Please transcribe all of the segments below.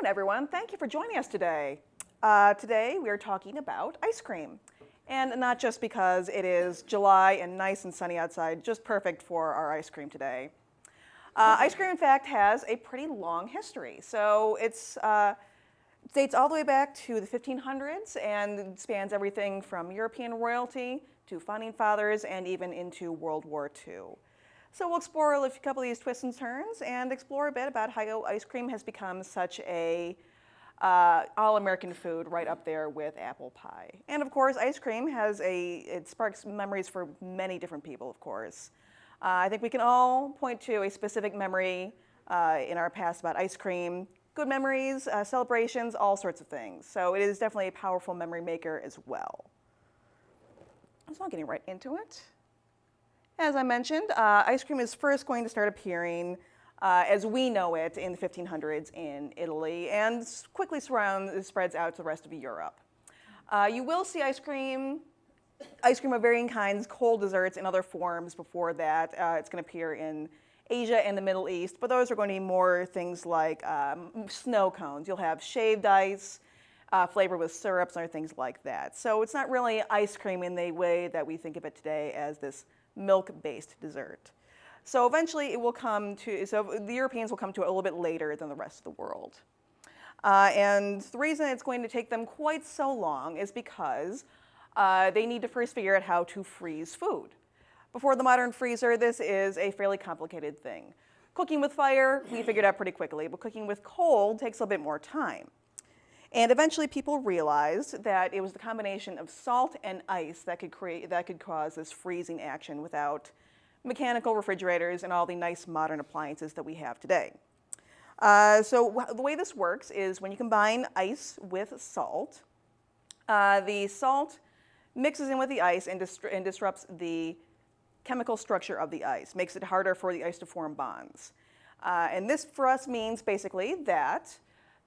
everyone. Thank you for joining us today. Today we are talking about ice cream. And not just because it is July and nice and sunny outside, just perfect for our ice cream today. Ice cream, in fact, has a pretty long history. So it dates all the way back to the 1500s and spans everything from European royalty to founding fathers and even into World War II. So we'll explore a couple of these twists and turns and explore a bit about how ice cream has become such a all-American food right up there with apple pie. And of course, ice cream it sparks memories for many different people, of course. I think we can all point to a specific memory in our past about ice cream, good memories, celebrations, all sorts of things. So it is definitely a powerful memory maker as well. So I'm getting right into it. As I mentioned, ice cream is first going to start appearing as we know it in the 1500s in Italy and quickly spreads out to the rest of Europe. You will see ice cream of varying kinds, cold desserts, and other forms before that. It's going to appear in Asia and the Middle East, but those are going to be more things like snow cones. You'll have shaved ice, flavored with syrups and other things like that. So it's not really ice cream in the way that we think of it today as this milk-based dessert. So eventually the Europeans will come to it a little bit later than the rest of the world. And the reason it's going to take them quite so long is because they need to first figure out how to freeze food. Before the modern freezer, this is a fairly complicated thing. Cooking with fire, we figured out pretty quickly, but cooking with cold takes a bit more time. And eventually people realized that it was the combination of salt and ice that could cause this freezing action without mechanical refrigerators and all the nice modern appliances that we have today. So the way this works is when you combine ice with salt, the salt mixes in with the ice and disrupts the chemical structure of the ice, makes it harder for the ice to form bonds. And this for us means basically that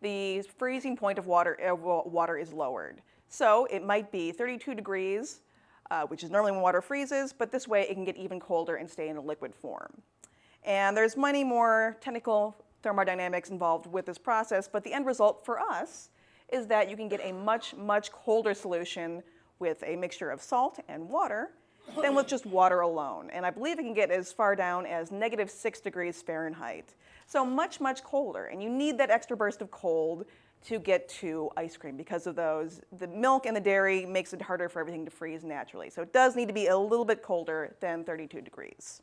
the freezing point of water is lowered. So it might be 32 degrees, which is normally when water freezes, but this way it can get even colder and stay in a liquid form. And there's many more technical thermodynamics involved with this process, but the end result for us is that you can get a much, much colder solution with a mixture of salt and water than with just water alone. And I believe it can get as far down as -6 degrees Fahrenheit. So much, much colder. And you need that extra burst of cold to get to ice cream because of those. The milk and the dairy makes it harder for everything to freeze naturally. So it does need to be a little bit colder than 32 degrees.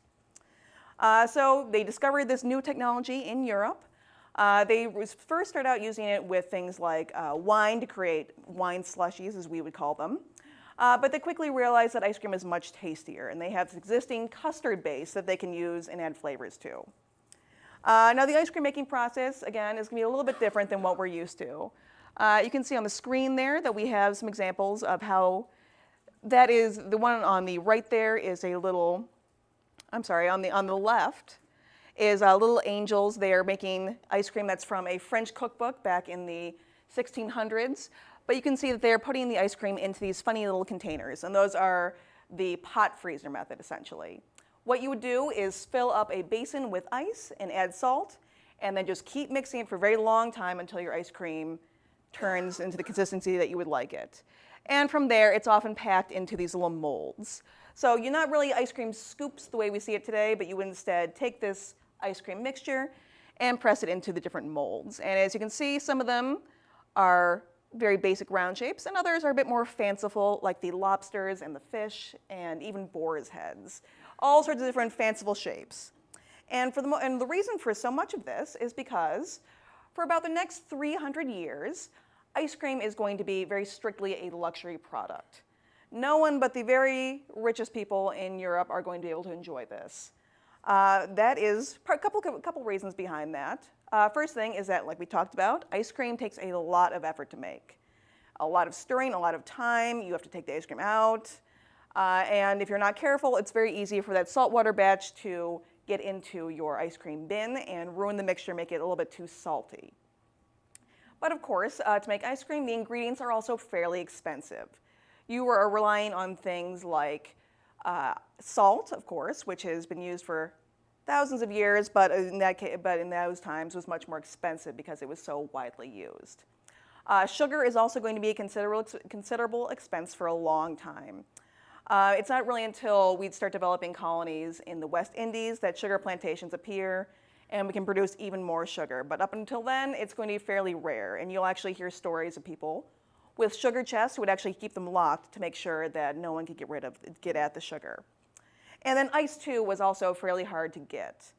So they discovered this new technology in Europe. They first started out using it with things like wine to create wine slushies, as we would call them. But they quickly realized that ice cream is much tastier, and they have this existing custard base that they can use and add flavors to. Now the ice cream making process, again, is going to be a little bit different than what we're used to. You can see on the screen there that we have some examples of how that is. The one on the right there is a little, on the left is little angels. They are making ice cream that's from a French cookbook back in the 1600s. But you can see that they're putting the ice cream into these funny little containers, and those are the pot freezer method, essentially. What you would do is fill up a basin with ice and add salt, and then just keep mixing it for a very long time until your ice cream turns into the consistency that you would like it. And from there, it's often packed into these little molds. So you're not really ice cream scoops the way we see it today, but you would instead take this ice cream mixture and press it into the different molds. And as you can see, some of them are very basic round shapes, and others are a bit more fanciful, like the lobsters and the fish, and even boar's heads. All sorts of different fanciful shapes. And the reason for so much of this is because for about the next 300 years, ice cream is going to be very strictly a luxury product. No one but the very richest people in Europe are going to be able to enjoy this. That is a couple reasons behind that. First thing is that, like we talked about, ice cream takes a lot of effort to make. A lot of stirring, a lot of time. You have to take the ice cream out. And if you're not careful, it's very easy for that saltwater batch to get into your ice cream bin and ruin the mixture, make it a little bit too salty. But of course, to make ice cream, the ingredients are also fairly expensive. You are relying on things like salt, of course, which has been used for thousands of years, but in those times was much more expensive because it was so widely used. Sugar is also going to be a considerable expense for a long time. It's not really until we start developing colonies in the West Indies that sugar plantations appear, and we can produce even more sugar. But up until then, it's going to be fairly rare, and you'll actually hear stories of people with sugar chests who would actually keep them locked to make sure that no one could get at the sugar. And then ice, too, was also fairly hard to get.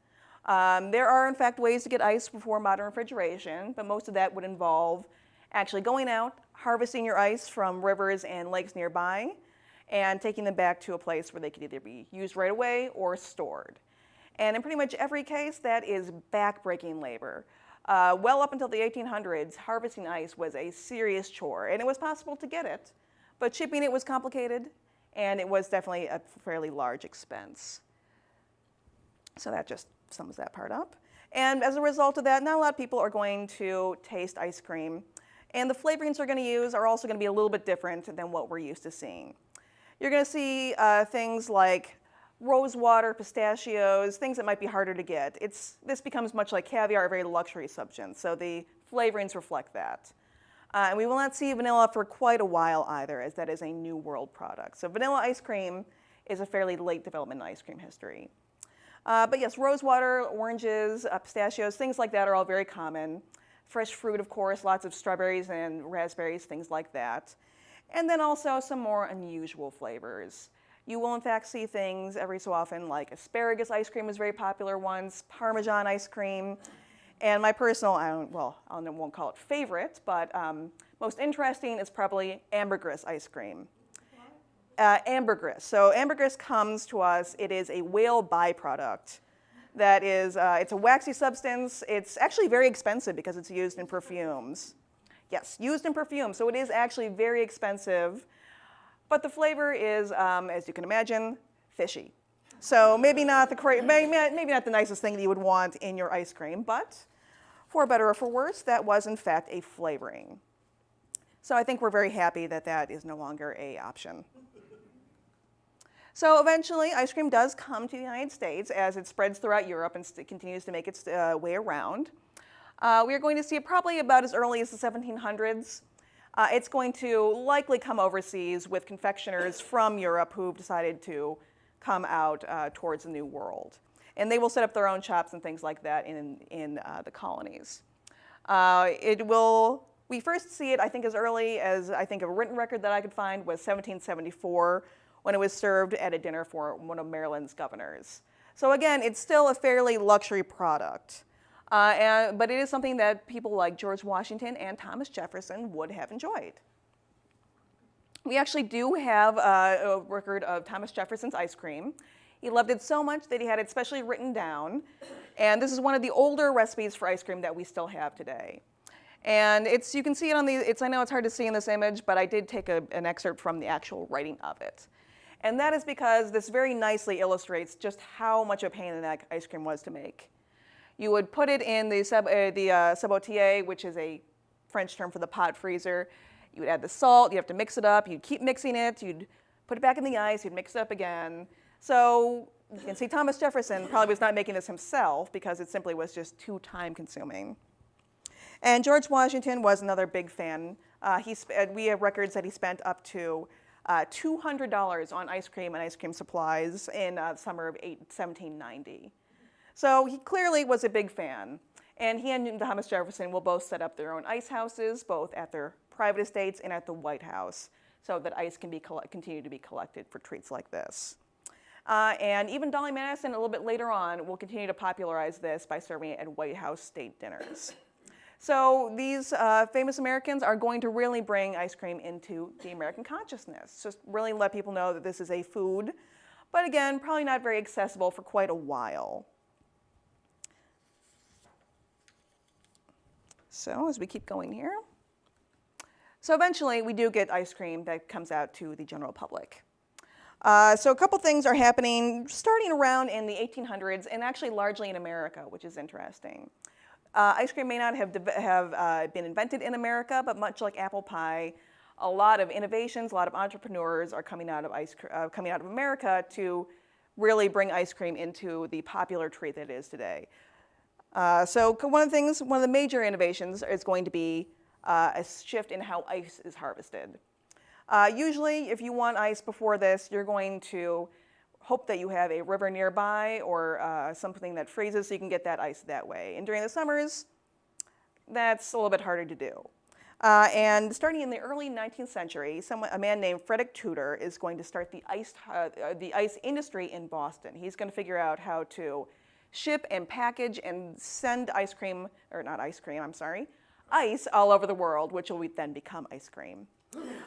There are, in fact, ways to get ice before modern refrigeration, but most of that would involve actually going out, harvesting your ice from rivers and lakes nearby, and taking them back to a place where they could either be used right away or stored. And in pretty much every case, that is backbreaking labor. Well up until the 1800s, harvesting ice was a serious chore, and it was possible to get it, but shipping it was complicated, and it was definitely a fairly large expense. So that just sums that part up. And as a result of that, not a lot of people are going to taste ice cream, and the flavorings they're going to use are also going to be a little bit different than what we're used to seeing. You're going to see things like rose water, pistachios, things that might be harder to get. This becomes much like caviar, a very luxury substance, so the flavorings reflect that. And we will not see vanilla for quite a while either, as that is a New World product. So vanilla ice cream is a fairly late development in ice cream history. But yes, rose water, oranges, pistachios, things like that are all very common. Fresh fruit, of course, lots of strawberries and raspberries, things like that. And then also some more unusual flavors. You will, in fact, see things every so often like asparagus ice cream was very popular once, Parmesan ice cream, and my personal, I won't call it favorite, but most interesting is probably ambergris ice cream. Ambergris. So ambergris comes to us, it is a whale byproduct. That is, it's a waxy substance. It's actually very expensive because it's used in perfumes. Yes, used in perfume, so it is actually very expensive. But the flavor is, as you can imagine, fishy. So maybe not the nicest thing that you would want in your ice cream, but for better or for worse, that was in fact a flavoring. So I think we're very happy that that is no longer an option. So eventually, ice cream does come to the United States as it spreads throughout Europe and continues to make its way around. We are going to see it probably about as early as the 1700s. It's going to likely come overseas with confectioners from Europe who've decided to come out towards the New World. And they will set up their own shops and things like that in the colonies. We first see it, I think, as early as, I think, a written record that I could find was 1774, when it was served at a dinner for one of Maryland's governors. So again, it's still a fairly luxury product. But it is something that people like George Washington and Thomas Jefferson would have enjoyed. We actually do have a record of Thomas Jefferson's ice cream. He loved it so much that he had it specially written down. And this is one of the older recipes for ice cream that we still have today. And you can see it on I know it's hard to see in this image, but I did take an excerpt from the actual writing of it. And that is because this very nicely illustrates just how much of a pain in the neck ice cream was to make. You would put it in the sabotier, which is a French term for the pot freezer. You would add the salt, you have to mix it up, you'd keep mixing it, you'd put it back in the ice, you'd mix it up again. So you can see Thomas Jefferson probably was not making this himself because it simply was just too time consuming. And George Washington was another big fan. We have records that he spent up to $200 on ice cream and ice cream supplies in the summer of 1790. So he clearly was a big fan. And he and Thomas Jefferson will both set up their own ice houses, both at their private estates and at the White House, so that ice can continue to be collected for treats like this. And even Dolly Madison, a little bit later on, will continue to popularize this by serving it at White House state dinners. So these famous Americans are going to really bring ice cream into the American consciousness, just really let people know that this is a food, but again, probably not very accessible for quite a while. So as we keep going here. So eventually, we do get ice cream that comes out to the general public. So a couple things are happening starting around in the 1800s and actually largely in America, which is interesting. Ice cream may not have been invented in America, but much like apple pie, a lot of innovations, a lot of entrepreneurs are coming out of America to really bring ice cream into the popular treat that it is today. So one of the major innovations is going to be a shift in how ice is harvested. Usually, if you want ice before this, you're going to hope that you have a river nearby or something that freezes so you can get that ice that way. And during the summers, that's a little bit harder to do. And starting in the early 19th century, a man named Frederick Tudor is going to start the ice industry in Boston. He's going to figure out how to ship and package and send ice all over the world, which will then become ice cream.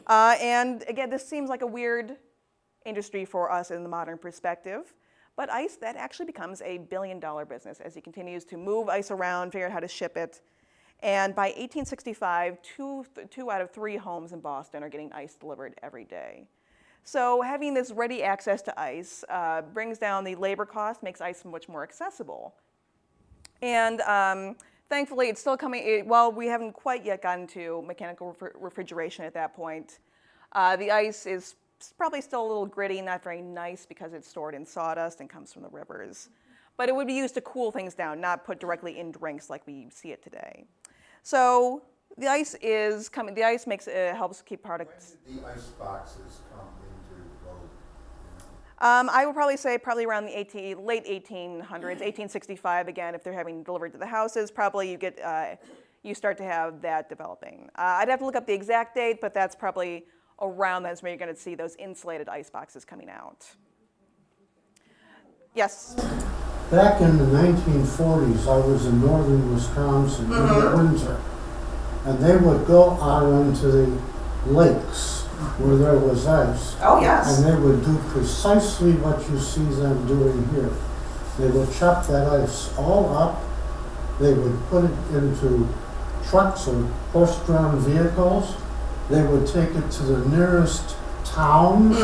And again, this seems like a weird industry for us in the modern perspective, but ice, that actually becomes a billion-dollar business as he continues to move ice around, figure out how to ship it. And by 1865, two out of 3 homes in Boston are getting ice delivered every day. So having this ready access to ice brings down the labor cost, makes ice much more accessible. And thankfully, it's still coming, while we haven't quite yet gotten to mechanical refrigeration at that point, the ice is probably still a little gritty, not very nice because it's stored in sawdust and comes from the rivers. But it would be used to cool things down, not put directly in drinks like we see it today. So the ice is coming. The ice helps keep products. When did the ice boxes come into vogue? I would probably say around the late 1800s, 1865. Again, if they're having delivered to the houses, probably you start to have that developing. I'd have to look up the exact date, but that's probably around that's where you're going to see those insulated ice boxes coming out. Yes. Back in the 1940s, I was in northern Wisconsin in the winter, and they would go out into the lakes where there was ice. Oh, yes. And they would do precisely what you see them doing here. They would chop that ice all up. They would put it into trucks or horse-drawn vehicles. They would take it to the nearest towns,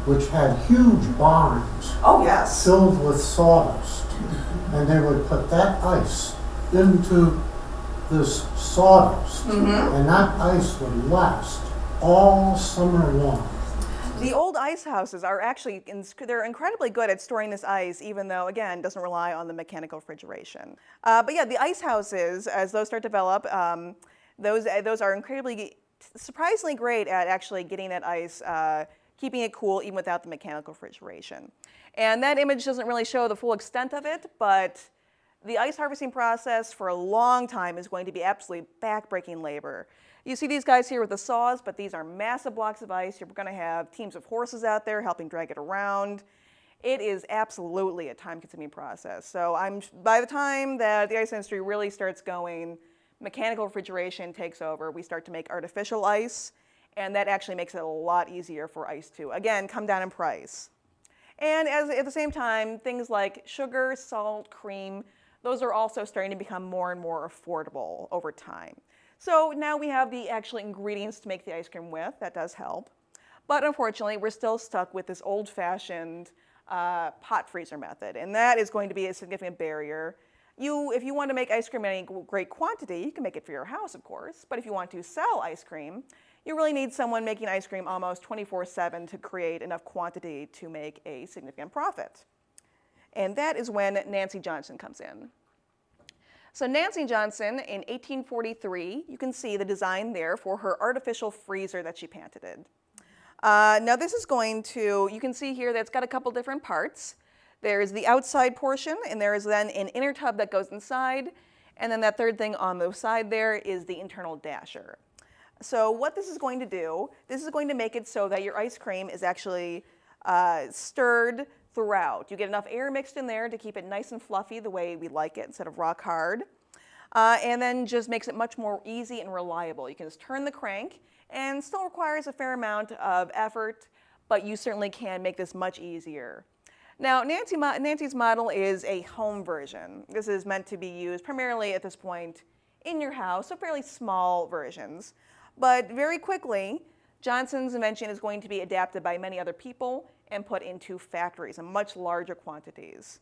which had huge barns filled with sawdust. And they would put that ice into this sawdust, and that ice would last all summer long. The old ice houses are actually, they're incredibly good at storing this ice, even though, again, it doesn't rely on the mechanical refrigeration. But yeah, the ice houses, as those start to develop, those are surprisingly great at actually getting that ice, keeping it cool even without the mechanical refrigeration. And that image doesn't really show the full extent of it, but the ice harvesting process for a long time is going to be absolutely back-breaking labor. You see these guys here with the saws, but these are massive blocks of ice. You're going to have teams of horses out there helping drag it around. It is absolutely a time-consuming process. So by the time that the ice industry really starts going, mechanical refrigeration takes over. We start to make artificial ice, and that actually makes it a lot easier for ice to, again, come down in price. And at the same time, things like sugar, salt, cream, those are also starting to become more and more affordable over time. So now we have the actual ingredients to make the ice cream with. That does help. But unfortunately, we're still stuck with this old-fashioned pot freezer method, and that is going to be a significant barrier. If you want to make ice cream in any great quantity, you can make it for your house, of course. But if you want to sell ice cream, you really need someone making ice cream almost 24/7 to create enough quantity to make a significant profit. And that is when Nancy Johnson comes in. So Nancy Johnson, in 1843, you can see the design there for her artificial freezer that she patented. Now this is you can see here that it's got a couple different parts. There's the outside portion, and there is then an inner tub that goes inside, and then that third thing on the side there is the internal dasher. So what this is going to do, this is going to make it so that your ice cream is actually stirred throughout. You get enough air mixed in there to keep it nice and fluffy the way we like it instead of rock hard. And then just makes it much more easy and reliable. You can just turn the crank, and still requires a fair amount of effort, but you certainly can make this much easier. Now, Nancy's model is a home version. This is meant to be used primarily at this point in your house, so fairly small versions. But very quickly, Johnson's invention is going to be adapted by many other people and put into factories in much larger quantities.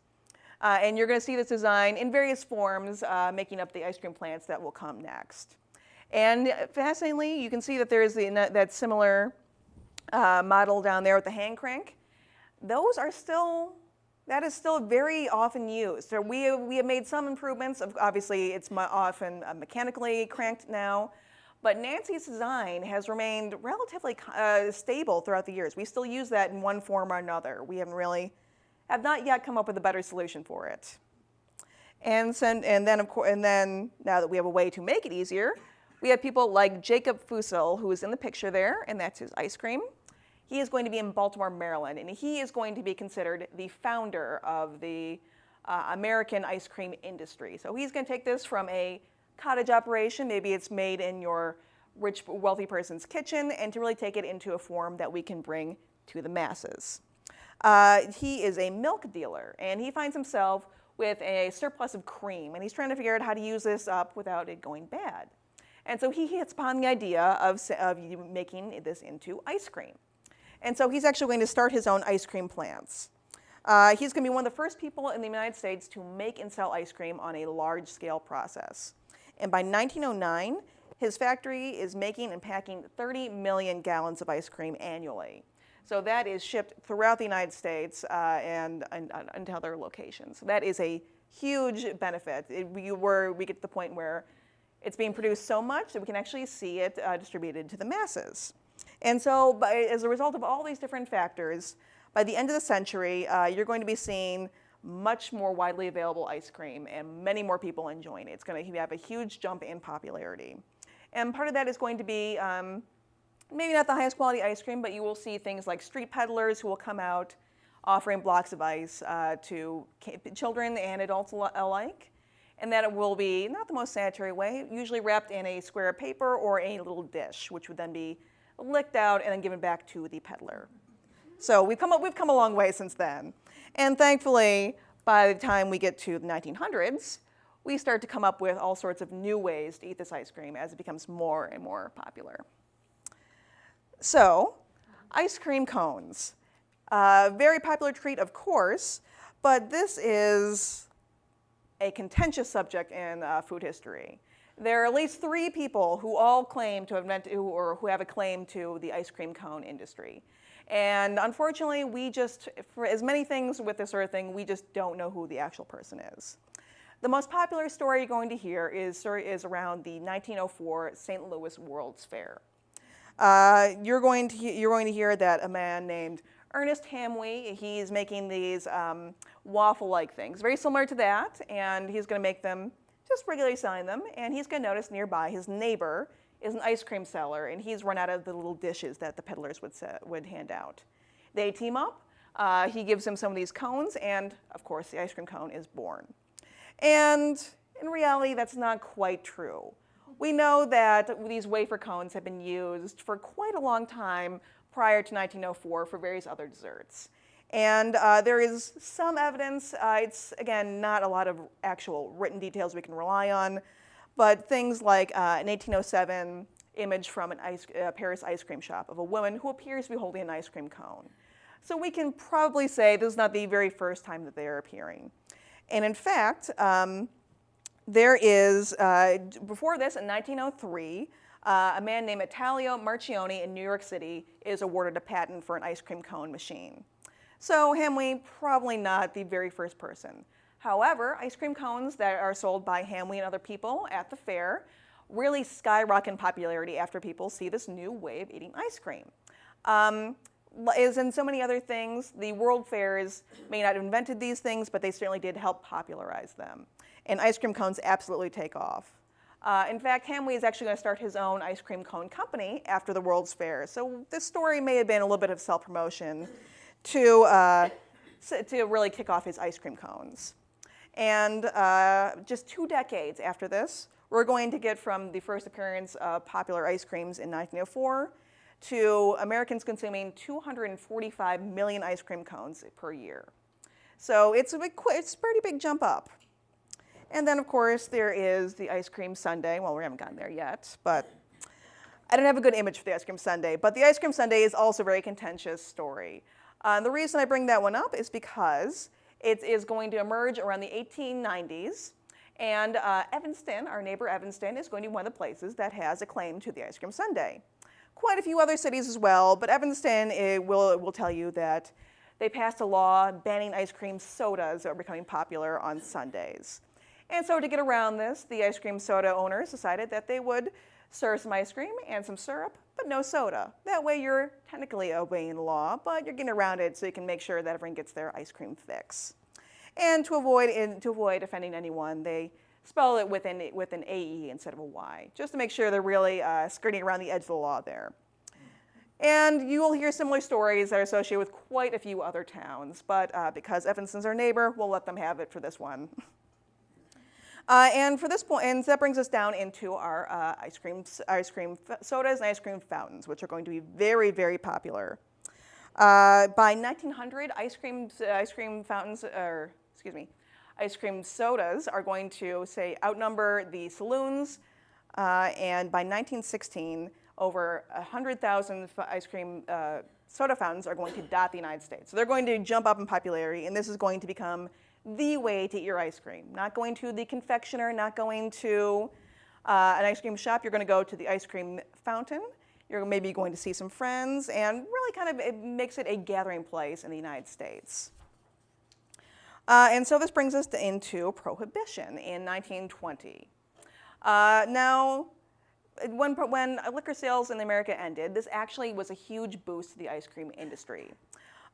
And you're going to see this design in various forms, making up the ice cream plants that will come next. And fascinatingly, you can see that there's that similar model down there with the hand crank. Those are still That is still very often used. So we have made some improvements. Obviously, it's often mechanically cranked now. But Nancy's design has remained relatively stable throughout the years. We still use that in one form or another. We have not yet come up with a better solution for it. And then now that we have a way to make it easier, we have people like Jacob Fussell, who is in the picture there, and that's his ice cream. He is going to be in Baltimore, Maryland, and he is going to be considered the founder of the American ice cream industry. So he's going to take this from a cottage operation, maybe it's made in your rich, wealthy person's kitchen, and to really take it into a form that we can bring to the masses. He is a milk dealer, and he finds himself with a surplus of cream, and he's trying to figure out how to use this up without it going bad. And so he hits upon the idea of making this into ice cream. And so he's actually going to start his own ice cream plants. He's going to be one of the first people in the United States to make and sell ice cream on a large-scale process. And by 1909, his factory is making and packing 30 million gallons of ice cream annually. So that is shipped throughout the United States and to other locations. So that is a huge benefit. We get to the point where it's being produced so much that we can actually see it distributed to the masses. And so as a result of all these different factors, by the end of the century, you're going to be seeing much more widely available ice cream and many more people enjoying it. It's going to have a huge jump in popularity. And part of that is going to be maybe not the highest quality ice cream, but you will see things like street peddlers who will come out offering blocks of ice to children and adults alike. And that it will be not the most sanitary way, usually wrapped in a square of paper or a little dish, which would then be licked out and then given back to the peddler. So we've come a long way since then. And thankfully, by the time we get to the 1900s, we start to come up with all sorts of new ways to eat this ice cream as it becomes more and more popular. So, ice cream cones. Very popular treat, of course, but this is a contentious subject in food history. There are at least 3 people who all claim to have invented, or who have a claim to the ice cream cone industry. And unfortunately, for as many things with this sort of thing, we just don't know who the actual person is. The most popular story you're going to hear is around the 1904 St. Louis World's Fair. You're going to hear that a man named Ernest Hamwee, he's making these waffle-like things, very similar to that, and he's going to make them, just regularly selling them, and he's going to notice nearby his neighbor is an ice cream seller, and he's run out of the little dishes that the peddlers would hand out. They team up, he gives him some of these cones, and of course the ice cream cone is born. And in reality, that's not quite true. We know that these wafer cones have been used for quite a long time prior to 1904 for various other desserts. And there is some evidence, it's again not a lot of actual written details we can rely on, but things like an 1807 image from a Paris ice cream shop of a woman who appears to be holding an ice cream cone. So we can probably say this is not the very first time that they are appearing. And in fact, there is, before this, in 1903, a man named Italio Marchioni in New York City is awarded a patent for an ice cream cone machine. So Hamwee, probably not the very first person. However, ice cream cones that are sold by Hamwee and other people at the fair really skyrocket in popularity after people see this new way of eating ice cream. As in so many other things, the World Fairs may not have invented these things, but they certainly did help popularize them. And ice cream cones absolutely take off. In fact, Hamwee is actually going to start his own ice cream cone company after the World's Fair. So this story may have been a little bit of self-promotion to really kick off his ice cream cones. And just 2 decades after this, we're going to get from the first appearance of popular ice creams in 1904 to Americans consuming 245 million ice cream cones per year. So it's a pretty big jump up. And then, of course, there is the ice cream sundae. Well, we haven't gotten there yet, but I don't have a good image for the ice cream sundae. But the ice cream sundae is also a very contentious story. The reason I bring that one up is because it is going to emerge around the 1890s. And Evanston, our neighbor Evanston, is going to be one of the places that has a claim to the ice cream sundae. Quite a few other cities as well, but Evanston will tell you that they passed a law banning ice cream sodas that were becoming popular on Sundays. And so to get around this, the ice cream soda owners decided that they would serve some ice cream and some syrup, but no soda. That way you're technically obeying the law, but you're getting around it so you can make sure that everyone gets their ice cream fix. And to avoid offending anyone, they spell it with an AE instead of a Y, just to make sure they're really skirting around the edge of the law there. And you will hear similar stories that are associated with quite a few other towns, but because Evanston's our neighbor, we'll let them have it for this one. And for this point, and that brings us down into our ice cream sodas and ice cream fountains, which are going to be very, very popular. By 1900, ice cream sodas are going to outnumber the saloons, and by 1916, over 100,000 ice cream soda fountains are going to dot the United States. So they're going to jump up in popularity, and this is going to become the way to eat your ice cream. Not going to the confectioner, not going to an ice cream shop. You're going to go to the ice cream fountain. You're maybe going to see some friends, and really kind of it makes it a gathering place in the United States. And so this brings us into Prohibition in 1920. Now, when liquor sales in America ended, this actually was a huge boost to the ice cream industry.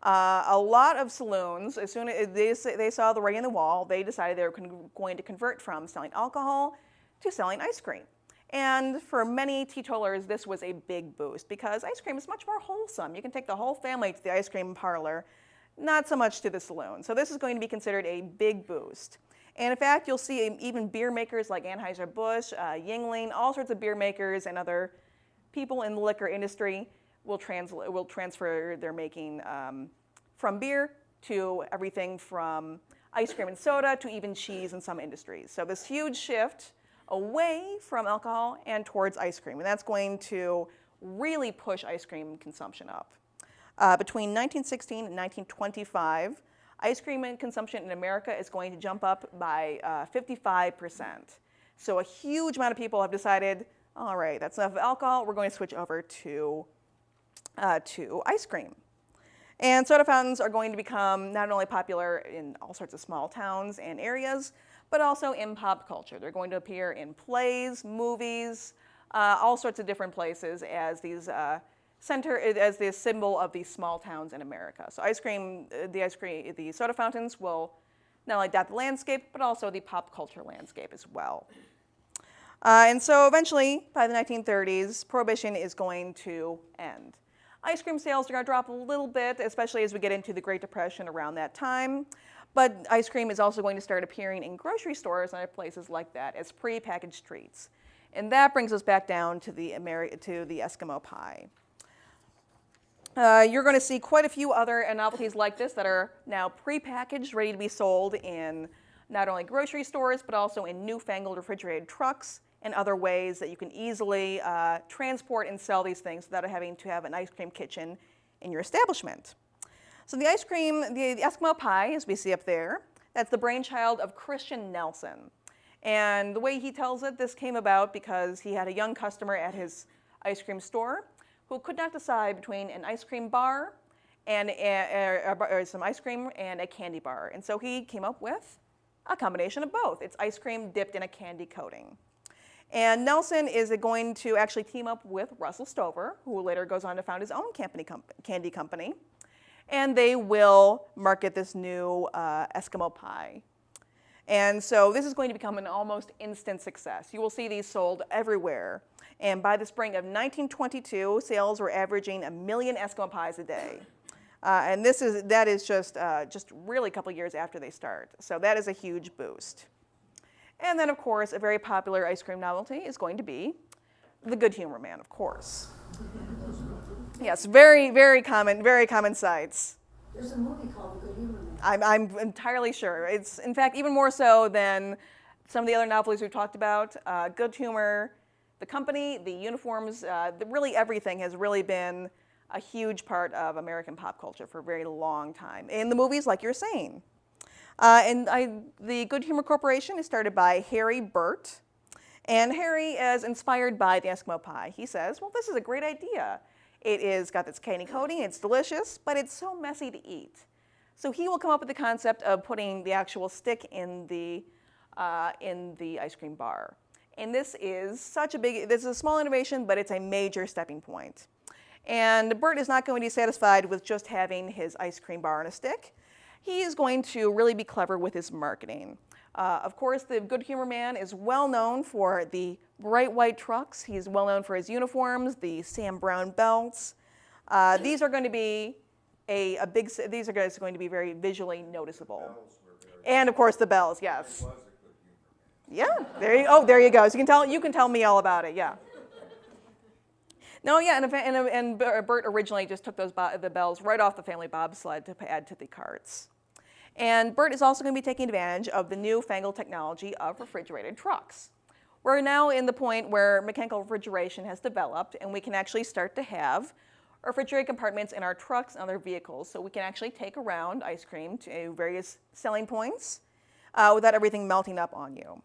A lot of saloons, as soon as they saw the writing on the wall, they decided they were going to convert from selling alcohol to selling ice cream. And for many teetotalers, this was a big boost because ice cream is much more wholesome. You can take the whole family to the ice cream parlor, not so much to the saloon. So this is going to be considered a big boost. And in fact, you'll see even beer makers like Anheuser-Busch, Yuengling, all sorts of beer makers and other people in the liquor industry will transfer their making from beer to everything from ice cream and soda to even cheese in some industries. So this huge shift away from alcohol and towards ice cream. And that's going to really push ice cream consumption up. Between 1916 and 1925, ice cream consumption in America is going to jump up by 55%. So a huge amount of people have decided, all right, that's enough of alcohol, we're going to switch over to ice cream. And soda fountains are going to become not only popular in all sorts of small towns and areas, but also in pop culture. They're going to appear in plays, movies, all sorts of different places as these as the symbol of these small towns in America. So the soda fountains will not only dot the landscape, but also the pop culture landscape as well. And so eventually, by the 1930s, Prohibition is going to end. Ice cream sales are going to drop a little bit, especially as we get into the Great Depression around that time. But ice cream is also going to start appearing in grocery stores and other places like that as pre-packaged treats. And that brings us back down to the Eskimo pie. You're going to see quite a few other novelties like this that are now pre-packaged, ready to be sold in not only grocery stores, but also in newfangled refrigerated trucks and other ways that you can easily transport and sell these things without having to have an ice cream kitchen in your establishment. So the Eskimo pie, as we see up there, that's the brainchild of Christian Nelson. And the way he tells it, this came about because he had a young customer at his ice cream store who could not decide between an ice cream bar and some ice cream and a candy bar. And so he came up with a combination of both. It's ice cream dipped in a candy coating. And Nelson is going to actually team up with Russell Stover, who later goes on to found his own candy company. And they will market this new Eskimo pie. And so this is going to become an almost instant success. You will see these sold everywhere. And by the spring of 1922, sales were averaging 1 million Eskimo pies a day. And that is just really a couple years after they start. So that is a huge boost. And then, of course, a very popular ice cream novelty is going to be the Good Humor Man, of course. Yes, very, very common sights. There's a movie called The Good Humor Man. I'm entirely sure. It's, in fact, even more so than some of the other novelties we've talked about. Good Humor, the company, the uniforms, really everything has really been a huge part of American pop culture for a very long time. In the movies, like you're saying. The Good Humor Corporation is started by Harry Burt. And Harry is inspired by the Eskimo pie. He says, well, this is a great idea. It is got this candy coating, it's delicious, but it's so messy to eat. So he will come up with the concept of putting the actual stick in the ice cream bar. And this is this is a small innovation, but it's a major stepping point. And Bert is not going to be satisfied with just having his ice cream bar on a stick. He is going to really be clever with his marketing. Of course, the Good Humor Man is well known for the bright white trucks. He's well known for his uniforms, the Sam Brown belts. These are going to be these are going to be very visually noticeable. And of course the bells, yes. Yeah, there you go. So you can tell me all about it, yeah. No, yeah, and Bert originally just took the bells right off the family bobsled to add to the carts. And Bert is also going to be taking advantage of the newfangled technology of refrigerated trucks. We're now in the point where mechanical refrigeration has developed, and we can actually start to have refrigerated compartments in our trucks and other vehicles, so we can actually take around ice cream to various selling points without everything melting up on you.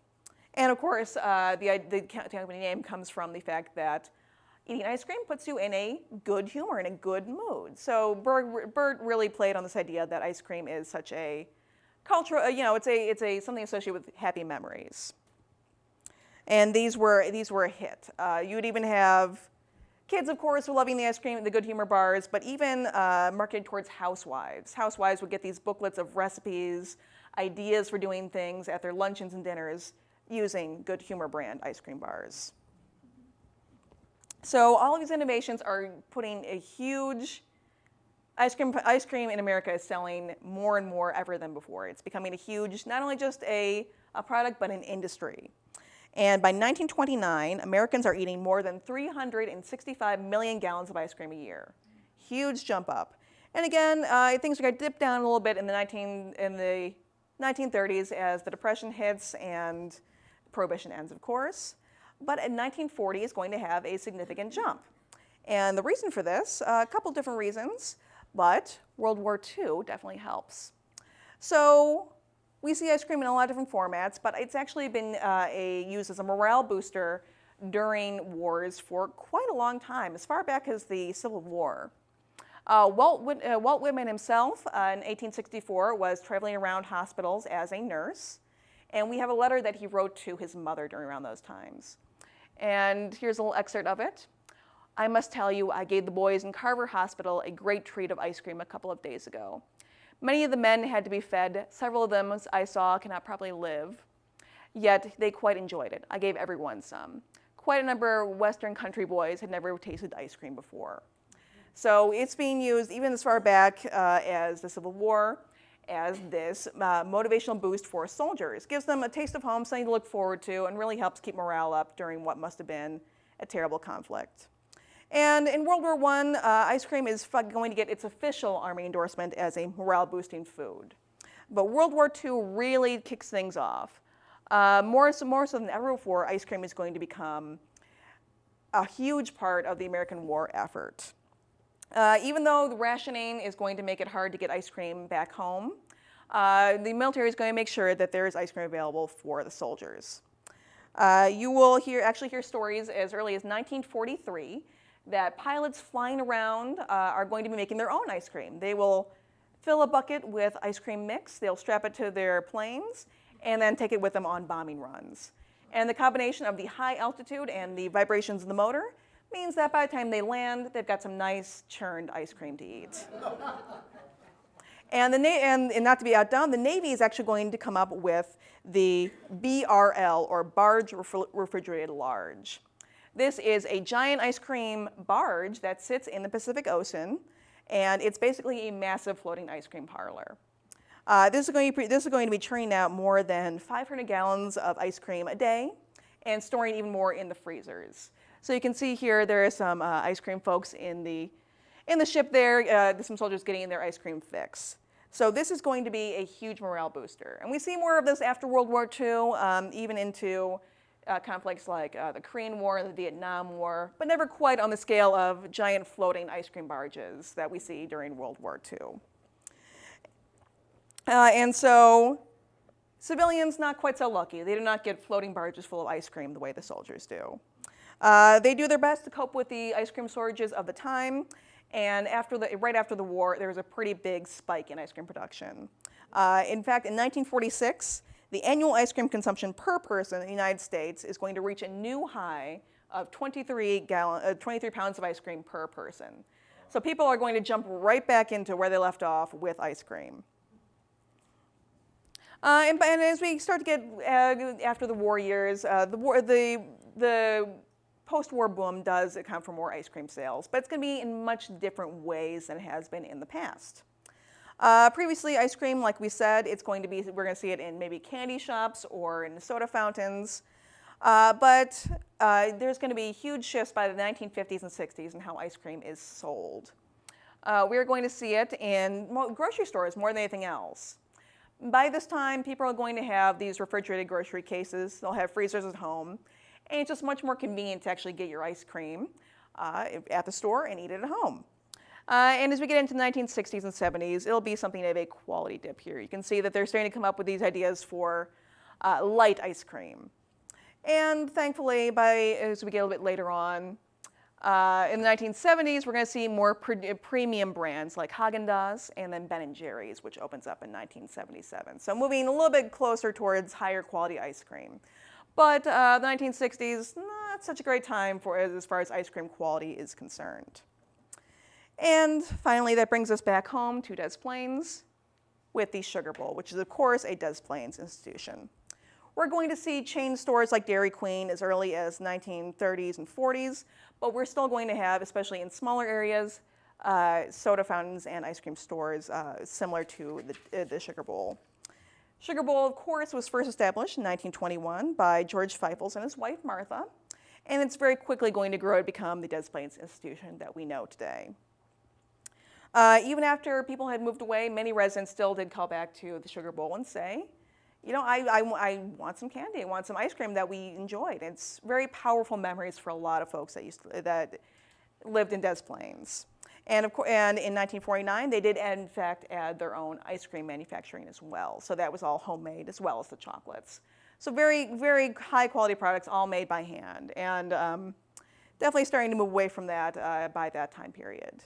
And of course, the company name comes from the fact that eating ice cream puts you in a good humor, in a good mood. So Bert really played on this idea that ice cream is such a cultural, it's something associated with happy memories. And these were a hit. You'd even have kids, of course, were loving the ice cream, the Good Humor bars, but even marketed towards housewives. Housewives would get these booklets of recipes, ideas for doing things at their luncheons and dinners using Good Humor brand ice cream bars. So all of these innovations are putting a huge ice cream in America is selling more and more ever than before. It's becoming a huge, not only just a product, but an industry. And by 1929, Americans are eating more than 365 million gallons of ice cream a year. Huge jump up. And again, things are going to dip down a little bit in the 1930s as the Depression hits and Prohibition ends, of course. But in 1940 is going to have a significant jump. And the reason for this, a couple different reasons, but World War II definitely helps. So we see ice cream in a lot of different formats, but it's actually been used as a morale booster during wars for quite a long time, as far back as the Civil War. Walt Whitman himself, in 1864, was traveling around hospitals as a nurse, and we have a letter that he wrote to his mother during around those times. And here's a little excerpt of it. I must tell you, I gave the boys in Carver Hospital a great treat of ice cream a couple of days ago. Many of the men had to be fed. Several of them, I saw, cannot probably live. Yet they quite enjoyed it. I gave everyone some. Quite a number of Western country boys had never tasted ice cream before. So it's being used even as far back as the Civil War, as this motivational boost for soldiers. Gives them a taste of home, something to look forward to, and really helps keep morale up during what must have been a terrible conflict. And in World War I, ice cream is going to get its official Army endorsement as a morale-boosting food. But World War II really kicks things off. More so than ever before, ice cream is going to become a huge part of the American war effort. Even though the rationing is going to make it hard to get ice cream back home, the military is going to make sure that there is ice cream available for the soldiers. You will actually hear stories as early as 1943 that pilots flying around are going to be making their own ice cream. They will fill a bucket with ice cream mix, they'll strap it to their planes, and then take it with them on bombing runs. And the combination of the high altitude and the vibrations of the motor means that by the time they land, they've got some nice churned ice cream to eat. And not to be outdone, the Navy is actually going to come up with the BRL, or Barge Refrigerated Large. This is a giant ice cream barge that sits in the Pacific Ocean, and it's basically a massive floating ice cream parlor. This is going to be churning out more than 500 gallons of ice cream a day and storing even more in the freezers. So you can see here there are some ice cream folks in the ship there, some soldiers getting their ice cream fix. So this is going to be a huge morale booster. And we see more of this after World War II, even into conflicts like the Korean War and the Vietnam War, but never quite on the scale of giant floating ice cream barges that we see during World War II. And so civilians, not quite so lucky. They do not get floating barges full of ice cream the way the soldiers do. They do their best to cope with the ice cream shortages of the time, And right after the war, there was a pretty big spike in ice cream production. In fact, in 1946, the annual ice cream consumption per person in the United States is going to reach a new high of 23 pounds of ice cream per person. So people are going to jump right back into where they left off with ice cream. And as we start to get after the war years, the post-war boom does account for more ice cream sales, but it's going to be in much different ways than it has been in the past. Previously, ice cream, like we said, we're going to see it in maybe candy shops or in soda fountains. But there's going to be huge shifts by the 1950s and 60s in how ice cream is sold. We're going to see it in grocery stores more than anything else. By this time, people are going to have these refrigerated grocery cases. They'll have freezers at home. And it's just much more convenient to actually get your ice cream at the store and eat it at home. And as we get into the 1960s and 70s, it'll be something of a quality dip here. You can see that they're starting to come up with these ideas for light ice cream. And thankfully, as we get a little bit later on, in the 1970s, we're going to see more premium brands like Haagen-Dazs and then Ben & Jerry's, which opens up in 1977. So moving a little bit closer towards higher quality ice cream. But the 1960s, not such a great time as far as ice cream quality is concerned. And finally, that brings us back home to Des Plaines with the Sugar Bowl, which is, of course, a Des Plaines institution. We're going to see chain stores like Dairy Queen as early as 1930s and 40s, but we're still going to have, especially in smaller areas, soda fountains and ice cream stores similar to the Sugar Bowl. Sugar Bowl, of course, was first established in 1921 by George Feifels and his wife, Martha, and it's very quickly going to grow to become the Des Plaines institution that we know today. Even after people had moved away, many residents still did call back to the Sugar Bowl and say, you know, I want some candy, I want some ice cream that we enjoyed. It's very powerful memories for a lot of folks that lived in Des Plaines. And in 1949, they did in fact add their own ice cream manufacturing as well. So that was all homemade as well as the chocolates. So very, very high quality products, all made by hand. And definitely starting to move away from that by that time period.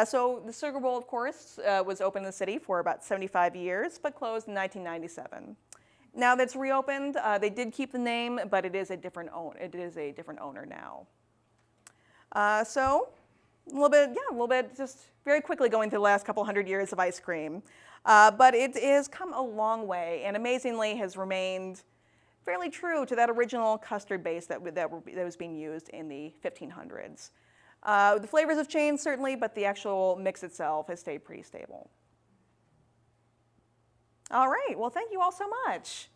So the Sugar Bowl, of course, was open in the city for about 75 years, but closed in 1997. Now that's reopened, they did keep the name, but it is a different owner now. So a little bit, just very quickly going through the last couple hundred years of ice cream. But it has come a long way, and amazingly has remained fairly true to that original custard base that was being used in the 1500s. The flavors have changed, certainly, but the actual mix itself has stayed pretty stable. All right, well, thank you all so much.